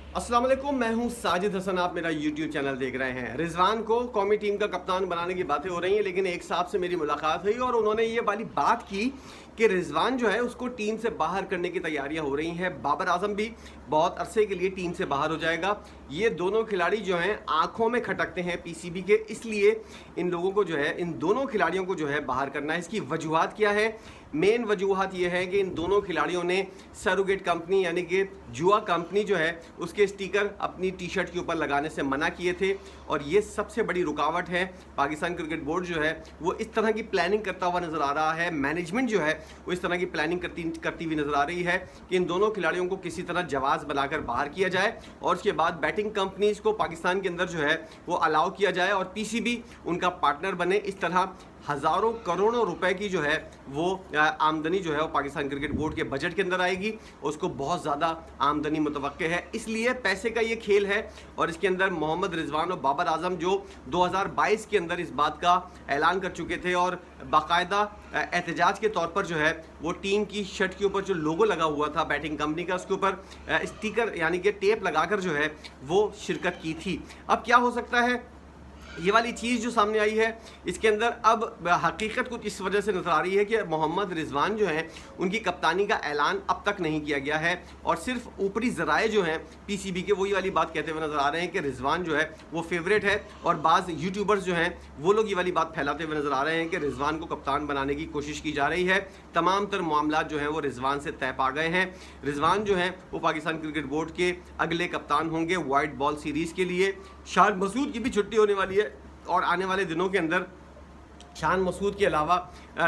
अस्सलाम वालेकुम, मैं हूं साजिद हसन। आप मेरा YouTube चैनल देख रहे हैं। रिजवान को कौमी टीम का कप्तान बनाने की बातें हो रही हैं, लेकिन एक साहब से मेरी मुलाकात हुई और उन्होंने ये वाली बात की कि रिजवान जो है उसको टीम से बाहर करने की तैयारियां हो रही हैं। बाबर आजम भी बहुत अरसे के लिए टीम से बाहर हो जाएगा। ये दोनों खिलाड़ी जो हैं आंखों में खटकते हैं पीसीबी के, इसलिए इन लोगों को जो है, इन दोनों खिलाड़ियों को जो है बाहर करना है। इसकी वजूहत क्या है? मेन वजूहत ये है कि इन दोनों खिलाड़ियों ने सरोगेट कंपनी यानी कि जुआ कंपनी जो है उसके स्टिकर अपनी टी शर्ट के ऊपर लगाने से मना किए थे, और ये सबसे बड़ी रुकावट है। पाकिस्तान क्रिकेट बोर्ड जो है वो इस तरह की प्लानिंग करता हुआ नज़र आ रहा है। मैनेजमेंट जो है वो इस तरह की प्लानिंग करती हुई नज़र आ रही है कि इन दोनों खिलाड़ियों को किसी तरह जवाब बनाकर बाहर किया जाए और उसके बाद बैटिंग कंपनीज को पाकिस्तान के अंदर जो है वो अलाउ किया जाए और पीसीबी उनका पार्टनर बने। इस तरह हज़ारों करोड़ों रुपए की जो है वो आमदनी जो है वो पाकिस्तान क्रिकेट बोर्ड के बजट के अंदर आएगी। उसको बहुत ज़्यादा आमदनी मुतवक्के है, इसलिए पैसे का ये खेल है। और इसके अंदर मोहम्मद रिजवान और बाबर आजम जो 2022 के अंदर इस बात का ऐलान कर चुके थे और बाकायदा एहतजाज के तौर पर जो है वो टीम की शर्ट के ऊपर जो लोगो लगा हुआ था बैटिंग कंपनी का, उसके ऊपर स्टिकर यानी कि टेप लगाकर जो है वो शिरकत की थी। अब क्या हो सकता है? ये वाली चीज़ जो सामने आई है इसके अंदर अब हकीकत कुछ इस वजह से नज़र आ रही है कि मोहम्मद रिजवान जो हैं उनकी कप्तानी का ऐलान अब तक नहीं किया गया है और सिर्फ ऊपरी ज़राए जो हैं पीसीबी के वही वाली बात कहते हुए नज़र आ रहे हैं कि रिजवान जो है वो फेवरेट है, और बाज़ यूट्यूबर्स जो हैं वो लोग ये वाली बात फैलाते हुए नज़र आ रहे हैं कि रिजवान को कप्तान बनाने की कोशिश की जा रही है। तमाम तर मामला जो हैं वो रिजवान से तय पा गए हैं। रिजवान जो हैं वो पाकिस्तान क्रिकेट बोर्ड के अगले कप्तान होंगे वाइट बॉल सीरीज़ के लिए। शान मसूद की भी छुट्टी होने वाली है और आने वाले दिनों के अंदर शान मसूद के अलावा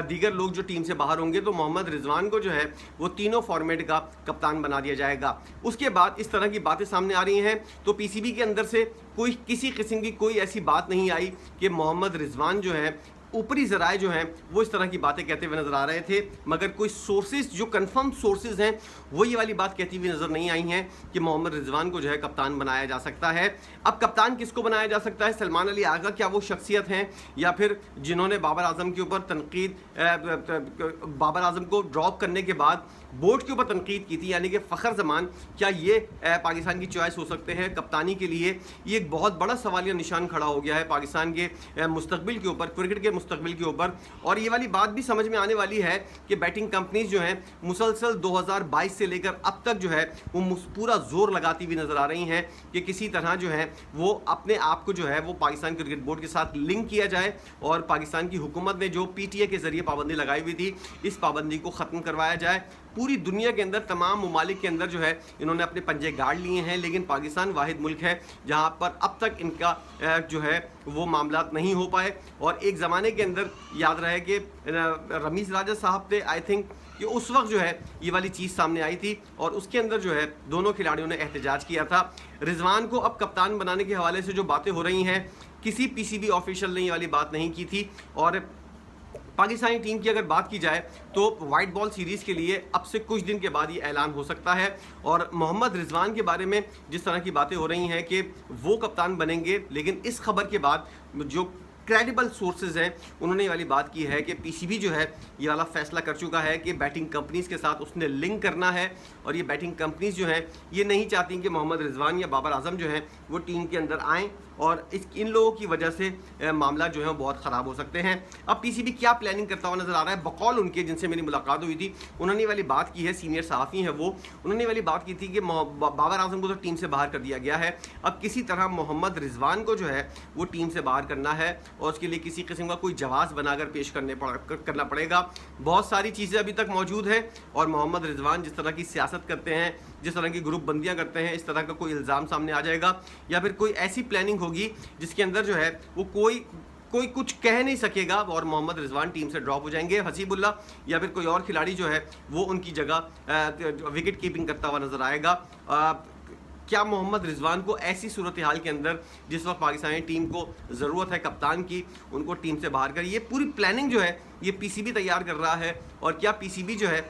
दीगर लोग जो टीम से बाहर होंगे तो मोहम्मद रिजवान को जो है वो तीनों फॉर्मेट का कप्तान बना दिया जाएगा। उसके बाद इस तरह की बातें सामने आ रही हैं तो पीसीबी के अंदर से कोई किसी किस्म की कोई ऐसी बात नहीं आई कि मोहम्मद रिजवान जो है, ऊपरी ज़राए जो हैं वो इस तरह की बातें कहते हुए नज़र आ रहे थे, मगर कोई सोर्सेज जो कंफर्म सोर्सेज हैं वो ये वाली बात कहती हुई नज़र नहीं आई हैं कि मोहम्मद रिजवान को जो है कप्तान बनाया जा सकता है। अब कप्तान किसको बनाया जा सकता है? सलमान अली आगा क्या वो शख्सियत हैं, या फिर जिन्होंने बाबर आजम के ऊपर तनकीद, बाबर आजम को ड्रॉप करने के बाद बोर्ड के ऊपर तनकीद की थी, यानी कि फ़खर जमान, क्या ये पाकिस्तान की चॉइस हो सकते हैं कप्तानी के लिए? ये एक बहुत बड़ा सवालिया निशान खड़ा हो गया है पाकिस्तान के मुस्तकबिल के ऊपर, क्रिकेट के मुस्तकबिल के ऊपर। और ये वाली बात भी समझ में आने वाली है कि बैटिंग कंपनीज जो हैं मुसलसल 2022 से लेकर अब तक जो है वो पूरा जोर लगाती हुई नज़र आ रही हैं कि किसी तरह जो है वो अपने आप को जो है वो पाकिस्तान क्रिकेट बोर्ड के साथ लिंक किया जाए और पाकिस्तान की हुकूमत ने जो पीटीए के ज़रिए पाबंदी लगाई हुई थी इस पाबंदी को ख़त्म करवाया जाए। पूरी दुनिया के अंदर तमाम ममालिक के अंदर जो है इन्होंने अपने पंजे गाड़ लिए हैं, लेकिन पाकिस्तान वाहिद मुल्क है जहाँ पर अब तक इनका जो है वो मामला नहीं हो पाए। और एक ज़माने के अंदर याद रहे कि रमीज़ राजा साहब थे, आई थिंक कि उस वक्त जो है ये वाली चीज़ सामने आई थी और उसके अंदर जो है दोनों खिलाड़ियों ने एहतजाज किया था। रिजवान को अब कप्तान बनाने के हवाले से जो बातें हो रही हैं, किसी पीसीबी ऑफिशियल ने ये वाली बात नहीं की थी। और पाकिस्तानी टीम की अगर बात की जाए तो वाइट बॉल सीरीज़ के लिए अब से कुछ दिन के बाद ये ऐलान हो सकता है। और मोहम्मद रिजवान के बारे में जिस तरह की बातें हो रही हैं कि वो कप्तान बनेंगे, लेकिन इस खबर के बाद जो क्रेडिबल सोर्सेज हैं उन्होंने ये वाली बात की है कि पीसीबी जो है ये वाला फैसला कर चुका है कि बैटिंग कंपनीज़ के साथ उसने लिंक करना है, और ये बैटिंग कंपनीज़ जो हैं ये नहीं चाहती कि मोहम्मद रिजवान या बाबर आजम जो हैं वो टीम के अंदर आएँ, और इन लोगों की वजह से मामला जो है बहुत ख़राब हो सकते हैं। अब पीसीबी क्या प्लानिंग करता हुआ नज़र आ रहा है? बकौल उनके जिनसे मेरी मुलाकात हुई थी उन्होंने वाली बात की है, सीनियर सहाफ़ी हैं वो, उन्होंने वाली बात की थी कि बाबर आजम को तो टीम से बाहर कर दिया गया है, अब किसी तरह मोहम्मद रिजवान को जो है वो टीम से बाहर करना है और उसके लिए किसी किस्म का कोई जवाब बनाकर पेश करना पड़ेगा। बहुत सारी चीज़ें अभी तक मौजूद हैं और मोहम्मद रिजवान जिस तरह की सियासत करते हैं, जिस तरह की ग्रुप बंदियाँ करते हैं, इस तरह का कोई इल्ज़ाम सामने आ जाएगा या फिर कोई ऐसी प्लानिंग होगी जिसके अंदर जो है वो कोई कुछ कह नहीं सकेगा और मोहम्मद रिजवान टीम से ड्रॉप हो जाएंगे। हसीबुल्ला या फिर कोई और खिलाड़ी जो है वो उनकी जगह विकेट कीपिंग करता हुआ नज़र आएगा। क्या मोहम्मद रिजवान को ऐसी सूरत हाल के अंदर जिस वक्त पाकिस्तानी टीम को ज़रूरत है कप्तान की, उनको टीम से बाहर कर, ये पूरी प्लानिंग जो है ये पीसीबी तैयार कर रहा है? और क्या पीसीबी जो है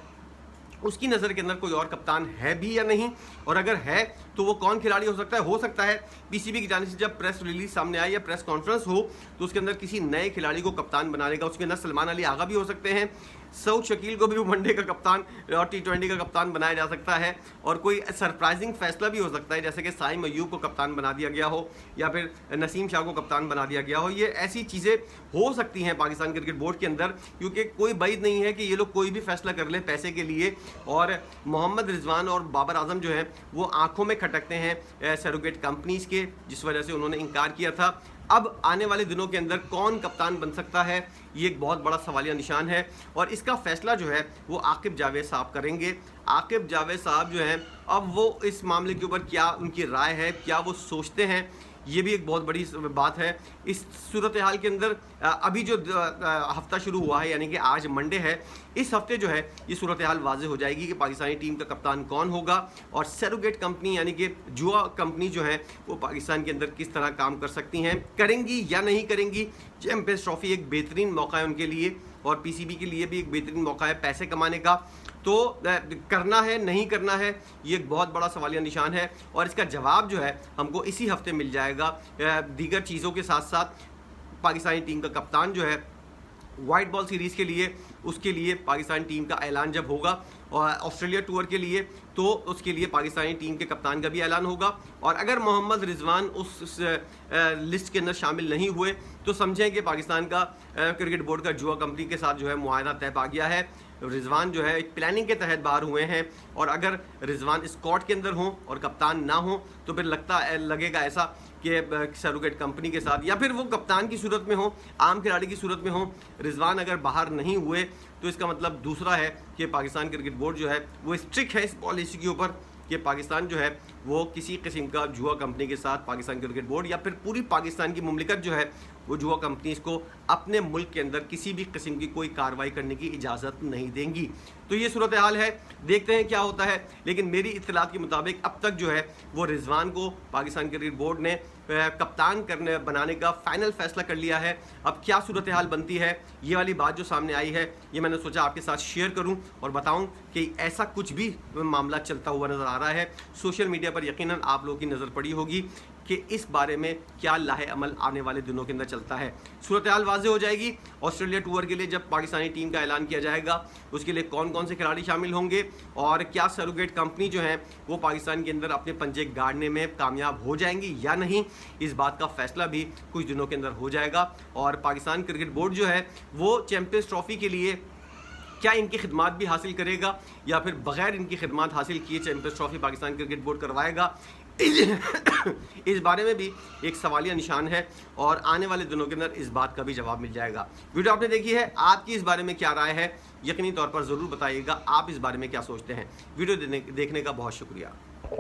उसकी नज़र के अंदर कोई और कप्तान है भी या नहीं, और अगर है तो वो कौन खिलाड़ी हो सकता है? हो सकता है पीसीबी की जानिब से जब प्रेस रिलीज सामने आए या प्रेस कॉन्फ्रेंस हो तो उसके अंदर किसी नए खिलाड़ी को कप्तान बनाने का, उसके अंदर सलमान अली आगा भी हो सकते हैं, सऊद शकील को भी वनडे का कप्तान और T20 का कप्तान बनाया जा सकता है, और कोई सरप्राइजिंग फैसला भी हो सकता है, जैसे कि साइम अयूब को कप्तान बना दिया गया हो या फिर नसीम शाह को कप्तान बना दिया गया हो। ये ऐसी चीज़ें हो सकती हैं पाकिस्तान क्रिकेट बोर्ड के अंदर, क्योंकि कोई बैद नहीं है कि ये लोग कोई भी फैसला कर ले पैसे के लिए। और मोहम्मद रिजवान और बाबर आजम जो है वो आंखों में खटकते हैं सरोगेट कंपनीज के, जिस वजह से उन्होंने इनकार किया था। अब आने वाले दिनों के अंदर कौन कप्तान बन सकता है, ये एक बहुत बड़ा सवालिया निशान है, और इसका फैसला जो है वो आकिब जावेद साहब करेंगे। आकिब जावेद साहब जो हैं, अब वो इस मामले के ऊपर क्या उनकी राय है, क्या वो सोचते हैं, ये भी एक बहुत बड़ी बात है। इस सूरत हाल के अंदर अभी जो हफ्ता शुरू हुआ है, यानी कि आज मंडे है, इस हफ्ते जो है ये सूरत हाल वाज़ेह हो जाएगी कि पाकिस्तानी टीम का कप्तान कौन होगा, और सरोगेट कंपनी यानी कि जुआ कंपनी जो है वो पाकिस्तान के अंदर किस तरह काम कर सकती हैं, करेंगी या नहीं करेंगी। चैंपियंस ट्रॉफी एक बेहतरीन मौका है उनके लिए, और PCB के लिए भी एक बेहतरीन मौका है पैसे कमाने का। तो करना है नहीं करना है, ये एक बहुत बड़ा सवालिया निशान है, और इसका जवाब जो है हमको इसी हफ्ते मिल जाएगा। दीगर चीज़ों के साथ साथ पाकिस्तानी टीम का कप्तान जो है वाइट बॉल सीरीज़ के लिए, उसके लिए पाकिस्तानी टीम का ऐलान जब होगा, और ऑस्ट्रेलिया टूर के लिए तो उसके लिए पाकिस्तानी टीम के कप्तान का भी ऐलान होगा। और अगर मोहम्मद रिजवान उस लिस्ट के अंदर शामिल नहीं हुए तो समझें कि पाकिस्तान का क्रिकेट बोर्ड का जुआ कंपनी के साथ जो है मुआहदा तय पा गया है। रिजवान जो है एक प्लानिंग के तहत बाहर हुए हैं, और अगर रिजवान स्क्वाड के अंदर हों और कप्तान ना हो तो फिर लगेगा ऐसा कि सरोगेट कंपनी के साथ, या फिर वो कप्तान की सूरत में हो, आम खिलाड़ी की सूरत में हो, रिजवान अगर बाहर नहीं हुए तो इसका मतलब दूसरा है कि पाकिस्तान क्रिकेट बोर्ड जो है वो स्ट्रिक्ट है इस पॉलिसी के ऊपर कि पाकिस्तान जो है वो किसी किस्म का जुआ कंपनी के साथ, पाकिस्तान क्रिकेट बोर्ड या फिर पूरी पाकिस्तान की मुमलिकत जो है वो जुआ कंपनीज को अपने मुल्क के अंदर किसी भी किस्म की कोई कार्रवाई करने की इजाज़त नहीं देंगी। तो ये सूरत हाल है, देखते हैं क्या होता है। लेकिन मेरी इत्तलात के मुताबिक अब तक जो है वो रिजवान को पाकिस्तान क्रिकेट बोर्ड ने कप्तान बनाने का फाइनल फैसला कर लिया है। अब क्या सूरत हाल बनती है, ये वाली बात जो सामने आई है, ये मैंने सोचा आपके साथ शेयर करूं और बताऊं कि ऐसा कुछ भी मामला चलता हुआ नज़र आ रहा है। सोशल मीडिया पर यकीनन आप लोगों की नज़र पड़ी होगी कि इस बारे में क्या लाहे अमल आने वाले दिनों के अंदर चलता है। सूरत हाल वाज़ेह हो जाएगी। ऑस्ट्रेलिया टूर के लिए जब पाकिस्तानी टीम का ऐलान किया जाएगा, उसके लिए कौन कौन से खिलाड़ी शामिल होंगे, और क्या सरोगेट कंपनी जो है वो पाकिस्तान के अंदर अपने पंजे गाड़ने में कामयाब हो जाएंगी या नहीं, इस बात का फैसला भी कुछ दिनों के अंदर हो जाएगा। और पाकिस्तान क्रिकेट बोर्ड जो है वो चैंपियंस ट्रॉफी के लिए क्या इनकी खिदमात भी हासिल करेगा, या फिर बग़ैर इनकी खिदमात हासिल किए champions trophy Pakistan cricket board करवाएगा, इस बारे में भी एक सवालिया निशान है, और आने वाले दिनों के अंदर इस बात का भी जवाब मिल जाएगा। वीडियो आपने देखी है, आपकी इस बारे में क्या राय है, यकीनी तौर पर ज़रूर बताइएगा। आप इस बारे में क्या सोचते हैं। वीडियो देखने का बहुत शुक्रिया।